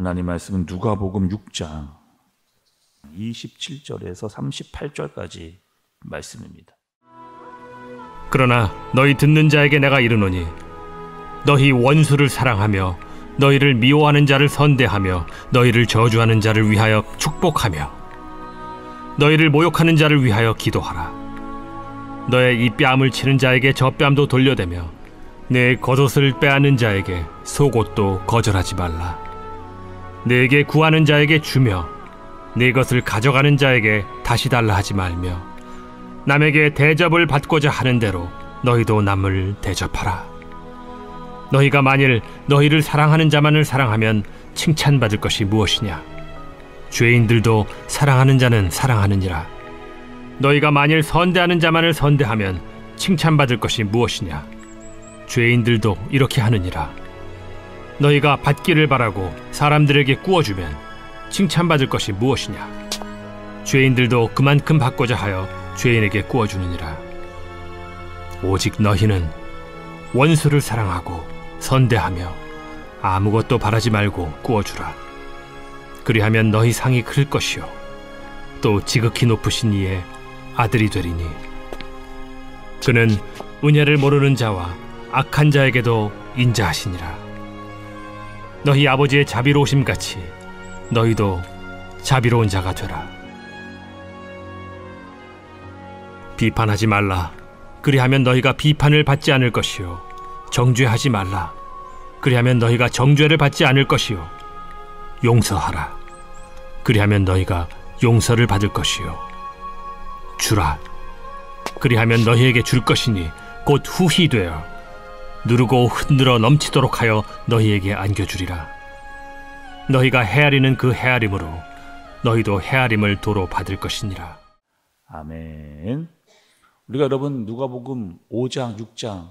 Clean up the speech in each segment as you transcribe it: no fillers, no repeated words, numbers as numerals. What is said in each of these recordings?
하나님 말씀은 누가복음 6장 27절에서 38절까지 말씀입니다. 그러나 너희 듣는 자에게 내가 이르노니 너희 원수를 사랑하며 너희를 미워하는 자를 선대하며 너희를 저주하는 자를 위하여 축복하며 너희를 모욕하는 자를 위하여 기도하라. 너의 이 뺨을 치는 자에게 저 뺨도 돌려대며 내 겉옷을 빼앗는 자에게 속옷도 거절하지 말라. 내게 구하는 자에게 주며 내 것을 가져가는 자에게 다시 달라 하지 말며 남에게 대접을 받고자 하는 대로 너희도 남을 대접하라. 너희가 만일 너희를 사랑하는 자만을 사랑하면 칭찬받을 것이 무엇이냐? 죄인들도 사랑하는 자는 사랑하느니라. 너희가 만일 선대하는 자만을 선대하면 칭찬받을 것이 무엇이냐? 죄인들도 이렇게 하느니라. 너희가 받기를 바라고 사람들에게 구워주면 칭찬받을 것이 무엇이냐? 죄인들도 그만큼 받고자 하여 죄인에게 구워주느니라. 오직 너희는 원수를 사랑하고 선대하며 아무것도 바라지 말고 구워주라. 그리하면 너희 상이 클 것이요 또 지극히 높으신 이의 아들이 되리니 그는 은혜를 모르는 자와 악한 자에게도 인자하시니라. 너희 아버지의 자비로우심같이 너희도 자비로운 자가 되라. 비판하지 말라. 그리하면 너희가 비판을 받지 않을 것이요 정죄하지 말라. 그리하면 너희가 정죄를 받지 않을 것이요 용서하라. 그리하면 너희가 용서를 받을 것이요 주라. 그리하면 너희에게 줄 것이니 곧 후히 되어 누르고 흔들어 넘치도록 하여 너희에게 안겨주리라. 너희가 헤아리는 그 헤아림으로 너희도 헤아림을 도로 받을 것이니라. 아멘. 우리가 여러분 누가복음 5장, 6장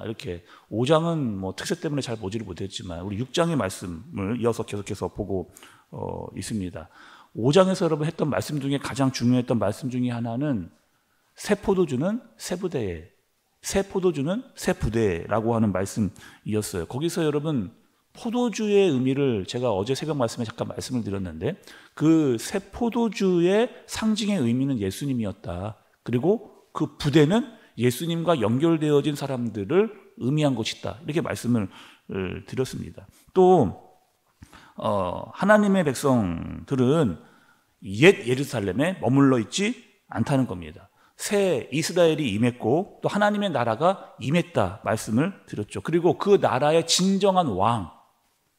이렇게 5장은 뭐 특색 때문에 잘 보지를 못했지만 우리 6장의 말씀을 이어서 계속해서 보고 있습니다. 5장에서 여러분 했던 말씀 중에 가장 중요했던 말씀 중에 하나는 새 포도주는 새 부대에, 새 포도주는 새 부대라고 하는 말씀이었어요. 거기서 여러분 포도주의 의미를 제가 어제 새벽 말씀에 잠깐 말씀을 드렸는데 그 새 포도주의 상징의 의미는 예수님이었다. 그리고 그 부대는 예수님과 연결되어진 사람들을 의미한 것이다. 이렇게 말씀을 드렸습니다. 또 하나님의 백성들은 옛 예루살렘에 머물러 있지 않다는 겁니다. 새 이스라엘이 임했고 또 하나님의 나라가 임했다 말씀을 드렸죠. 그리고 그 나라의 진정한 왕,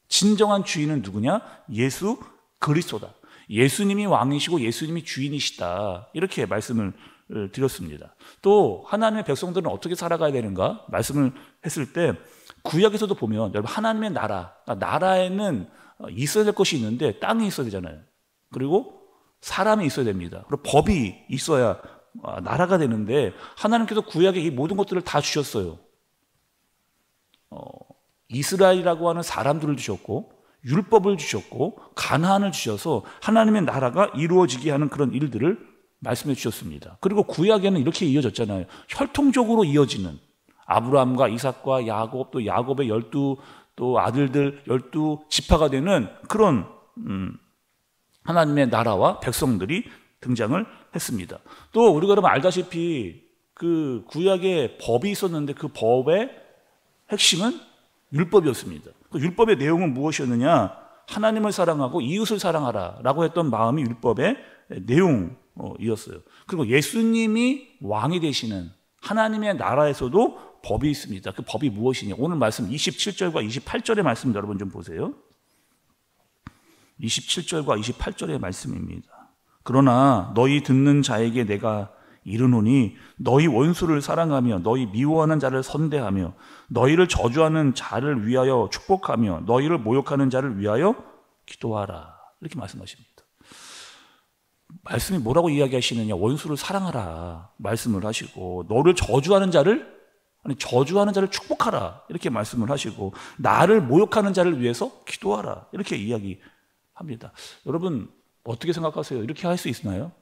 진정한 주인은 누구냐? 예수 그리스도다. 예수님이 왕이시고 예수님이 주인이시다. 이렇게 말씀을 드렸습니다. 또 하나님의 백성들은 어떻게 살아가야 되는가 말씀을 했을 때 구약에서도 보면 여러분 하나님의 나라, 나라에는 있어야 될 것이 있는데 땅이 있어야 되잖아요. 그리고 사람이 있어야 됩니다. 그리고 법이 있어야 나라가 되는데 하나님께서 구약에 이 모든 것들을 다 주셨어요. 이스라엘이라고 하는 사람들을 주셨고 율법을 주셨고 가나안을 주셔서 하나님의 나라가 이루어지게 하는 그런 일들을 말씀해 주셨습니다. 그리고 구약에는 이렇게 이어졌잖아요. 혈통적으로 이어지는 아브라함과 이삭과 야곱, 또 야곱의 12 또 아들들 12지파가 되는 그런 하나님의 나라와 백성들이 등장을 했습니다. 또 우리가 여러분 알다시피 그 구약에 법이 있었는데 그 법의 핵심은 율법이었습니다. 그 율법의 내용은 무엇이었느냐? 하나님을 사랑하고 이웃을 사랑하라 라고 했던 마음이 율법의 내용이었어요. 그리고 예수님이 왕이 되시는 하나님의 나라에서도 법이 있습니다. 그 법이 무엇이냐? 오늘 말씀 27절과 28절의 말씀 여러분 좀 보세요. 27절과 28절의 말씀입니다. 그러나 너희 듣는 자에게 내가 이르노니 너희 원수를 사랑하며 너희 미워하는 자를 선대하며 너희를 저주하는 자를 위하여 축복하며 너희를 모욕하는 자를 위하여 기도하라. 이렇게 말씀하십니다. 말씀이 뭐라고 이야기하시느냐? 원수를 사랑하라 말씀을 하시고 너를 저주하는 자를 축복하라 이렇게 말씀을 하시고 나를 모욕하는 자를 위해서 기도하라 이렇게 이야기합니다. 여러분 어떻게 생각하세요? 이렇게 할 수 있나요?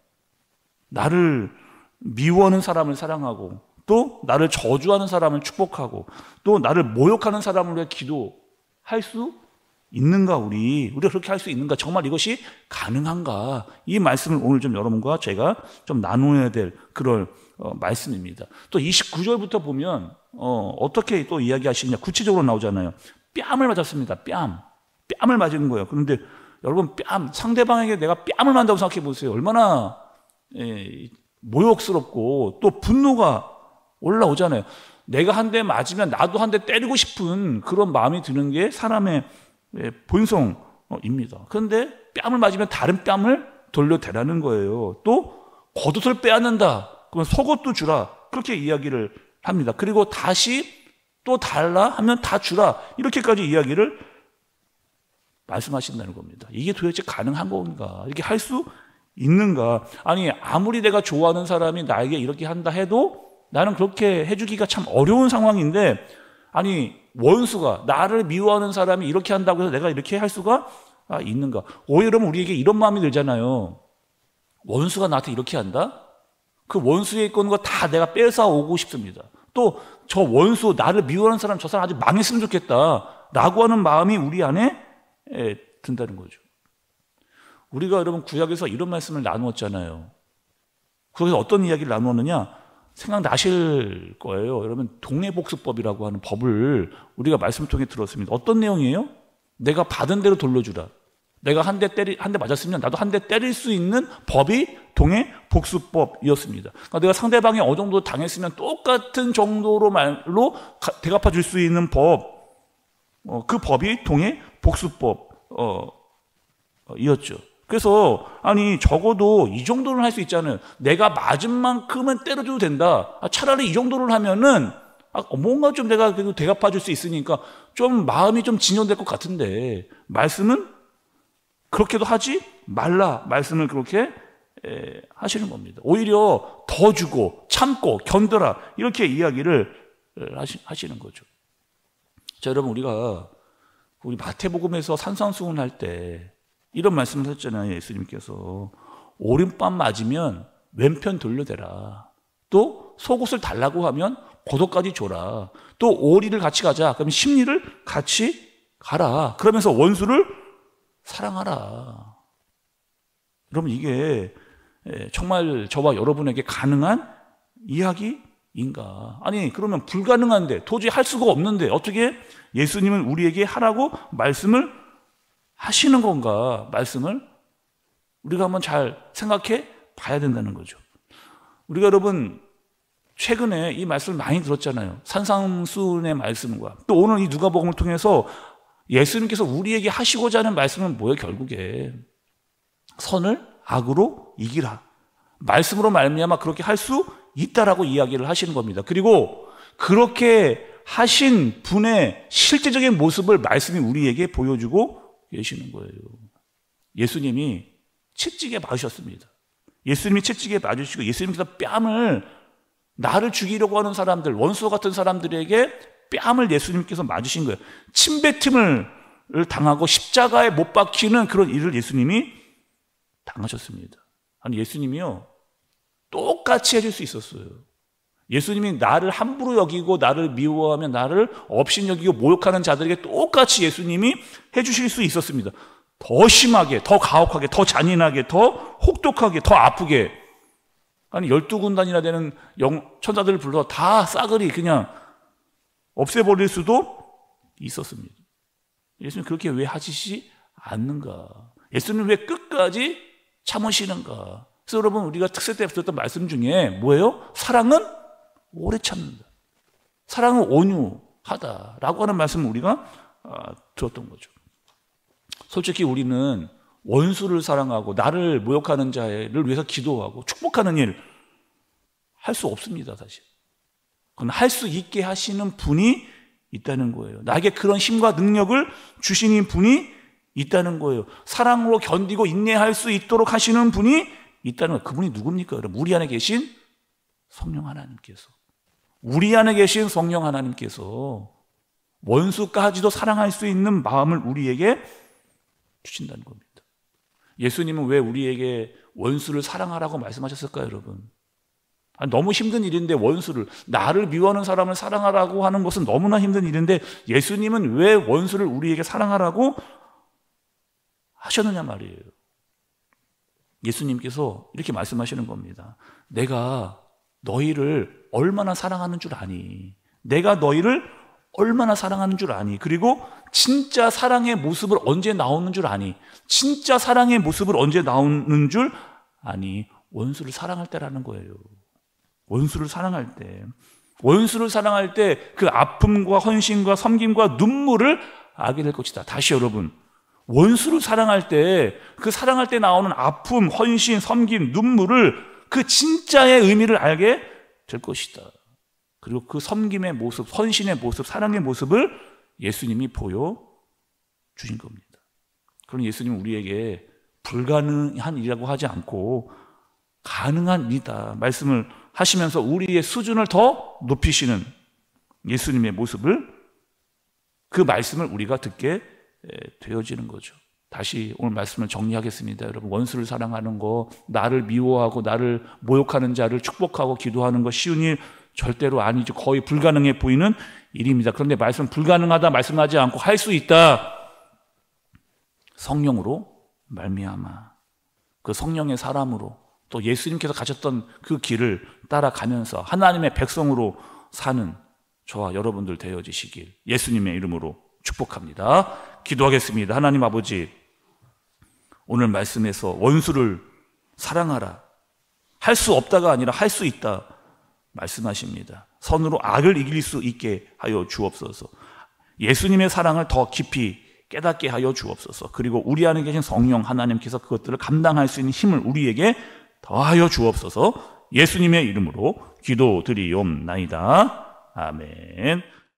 나를 미워하는 사람을 사랑하고 또 나를 저주하는 사람을 축복하고 또 나를 모욕하는 사람을 위해 기도할 수 있는가 우리가 그렇게 할 수 있는가? 정말 이것이 가능한가? 이 말씀을 오늘 좀 여러분과 제가 좀 나눠야 될 그런 말씀입니다. 또 29절부터 보면 어떻게 또 이야기하시느냐 구체적으로 나오잖아요. 뺨을 맞았습니다. 뺨을 맞은 거예요. 그런데 여러분 상대방에게 내가 뺨을 맞는다고 생각해 보세요. 얼마나 모욕스럽고 또 분노가 올라오잖아요. 내가 한 대 맞으면 나도 한 대 때리고 싶은 그런 마음이 드는 게 사람의 본성입니다. 그런데 뺨을 맞으면 다른 뺨을 돌려대라는 거예요. 또 겉옷을 빼앗는다. 그러면 속옷도 주라. 그렇게 이야기를 합니다. 그리고 다시 또 달라 하면 다 주라. 이렇게까지 이야기를 말씀하신다는 겁니다. 이게 도대체 가능한 건가? 이렇게 할 수 있는가? 아니 아무리 내가 좋아하는 사람이 나에게 이렇게 한다 해도 나는 그렇게 해주기가 참 어려운 상황인데 아니 원수가 나를 미워하는 사람이 이렇게 한다고 해서 내가 이렇게 할 수가 있는가? 오히려 우리에게 이런 마음이 들잖아요. 원수가 나한테 이렇게 한다? 그 원수의 있는 거 다 내가 뺏어 오고 싶습니다. 또 저 원수 나를 미워하는 사람 저 사람 아주 망했으면 좋겠다 라고 하는 마음이 우리 안에 든다는 거죠. 우리가 여러분 구약에서 이런 말씀을 나누었잖아요. 거기서 어떤 이야기를 나누었느냐? 생각나실 거예요. 여러분 동해복수법이라고 하는 법을 우리가 말씀을 통해 들었습니다. 어떤 내용이에요? 내가 받은 대로 돌려주라. 내가 한 대 맞았으면 나도 한 대 때릴 수 있는 법이 동해복수법이었습니다. 그러니까 내가 상대방이 어느 정도 당했으면 똑같은 정도로 말로 대갚아 줄 수 있는 법, 그 법이 동해복수법이었죠. 그래서 아니 적어도 이 정도는 할 수 있잖아요. 내가 맞은 만큼은 때려줘도 된다. 차라리 이 정도를 하면은 뭔가 좀 내가 그래도 대갚아 줄 수 있으니까 좀 마음이 좀 진전될 것 같은데 말씀은 그렇게도 하지 말라. 말씀을 그렇게 하시는 겁니다. 오히려 더 주고 참고 견뎌라 이렇게 이야기를 하시는 거죠. 자 여러분 우리 마태복음에서 산상수훈할 때 이런 말씀을 하셨잖아요. 예수님께서 오른뺨 맞으면 왼편 돌려대라. 또 속옷을 달라고 하면 겉옷까지 줘라. 또 오리를 같이 가자. 그럼 십리를 같이 가라. 그러면서 원수를 사랑하라. 여러분 이게 정말 저와 여러분에게 가능한 이야기인가? 아니 그러면 불가능한데 도저히 할 수가 없는데 어떻게 예수님은 우리에게 하라고 말씀을 하시는 건가? 말씀을 우리가 한번 잘 생각해 봐야 된다는 거죠. 우리가 여러분 최근에 이 말씀을 많이 들었잖아요. 산상수훈의 말씀과 또 오늘 이 누가복음을 통해서 예수님께서 우리에게 하시고자 하는 말씀은 뭐예요? 결국에 선을 악으로 이기라. 말씀으로 말미암아 그렇게 할 수 있다라고 이야기를 하시는 겁니다. 그리고 그렇게 하신 분의 실제적인 모습을 말씀이 우리에게 보여주고 계시는 거예요. 예수님이 채찍에 맞으셨습니다. 예수님이 채찍에 맞으시고 예수님께서 뺨을 나를 죽이려고 하는 사람들, 원수 같은 사람들에게 뺨을 예수님께서 맞으신 거예요. 침뱉음을 당하고 십자가에 못 박히는 그런 일을 예수님이 당하셨습니다. 아니 예수님이요 똑같이 해줄 수 있었어요. 예수님이 나를 함부로 여기고 나를 미워하면 나를 업신여기고 모욕하는 자들에게 똑같이 예수님이 해주실 수 있었습니다. 더 심하게, 더 가혹하게, 더 잔인하게, 더 혹독하게, 더 아프게. 아니 12군단이나 되는 천사들을 불러 다 싸그리 그냥 없애버릴 수도 있었습니다. 예수님 그렇게 왜 하시지 않는가? 예수님 왜 끝까지 참으시는가? 그래서 여러분 우리가 특세 때 들었던 말씀 중에 뭐예요? 사랑은 오래 참는다. 사랑은 온유하다라고 하는 말씀을 우리가 들었던 거죠. 솔직히 우리는 원수를 사랑하고 나를 모욕하는 자를 위해서 기도하고 축복하는 일 할 수 없습니다. 사실. 그건 할 수 있게 하시는 분이 있다는 거예요. 나에게 그런 힘과 능력을 주시는 분이 있다는 거예요. 사랑으로 견디고 인내할 수 있도록 하시는 분이 있다는 거예요. 그분이 누굽니까? 여러분 우리 안에 계신 성령 하나님께서, 우리 안에 계신 성령 하나님께서 원수까지도 사랑할 수 있는 마음을 우리에게 주신다는 겁니다. 예수님은 왜 우리에게 원수를 사랑하라고 말씀하셨을까요, 여러분? 너무 힘든 일인데 원수를, 나를 미워하는 사람을 사랑하라고 하는 것은 너무나 힘든 일인데 예수님은 왜 원수를 우리에게 사랑하라고 하셨느냐 말이에요. 예수님께서 이렇게 말씀하시는 겁니다. 내가 너희를 얼마나 사랑하는 줄 아니. 내가 너희를 얼마나 사랑하는 줄 아니. 그리고 진짜 사랑의 모습을 언제 나오는 줄 아니. 진짜 사랑의 모습을 언제 나오는 줄 아니. 원수를 사랑할 때라는 거예요. 원수를 사랑할 때. 원수를 사랑할 때 그 아픔과 헌신과 섬김과 눈물을 알게 될 것이다. 다시 여러분, 원수를 사랑할 때 그 사랑할 때 나오는 아픔, 헌신, 섬김, 눈물을 그 진짜의 의미를 알게 될 것이다. 그리고 그 섬김의 모습, 헌신의 모습, 사랑의 모습을 예수님이 보여주신 겁니다. 그럼 예수님은 우리에게 불가능한 일이라고 하지 않고 가능한 일이다 말씀을 하시면서 우리의 수준을 더 높이시는 예수님의 모습을, 그 말씀을 우리가 듣게 되어지는 거죠. 다시 오늘 말씀을 정리하겠습니다. 여러분, 원수를 사랑하는 거, 나를 미워하고 나를 모욕하는 자를 축복하고 기도하는 거 쉬운 일 절대로 아니죠. 거의 불가능해 보이는 일입니다. 그런데 말씀 불가능하다 말씀하지 않고 할 수 있다. 성령으로 말미암아, 그 성령의 사람으로 또 예수님께서 가셨던 그 길을 따라가면서 하나님의 백성으로 사는 저와 여러분들 되어지시길 예수님의 이름으로 축복합니다. 기도하겠습니다. 하나님 아버지, 오늘 말씀에서 원수를 사랑하라, 할 수 없다가 아니라 할 수 있다 말씀하십니다. 선으로 악을 이길 수 있게 하여 주옵소서. 예수님의 사랑을 더 깊이 깨닫게 하여 주옵소서. 그리고 우리 안에 계신 성령 하나님께서 그것들을 감당할 수 있는 힘을 우리에게 더하여 주옵소서. 예수님의 이름으로 기도드리옵나이다. 아멘.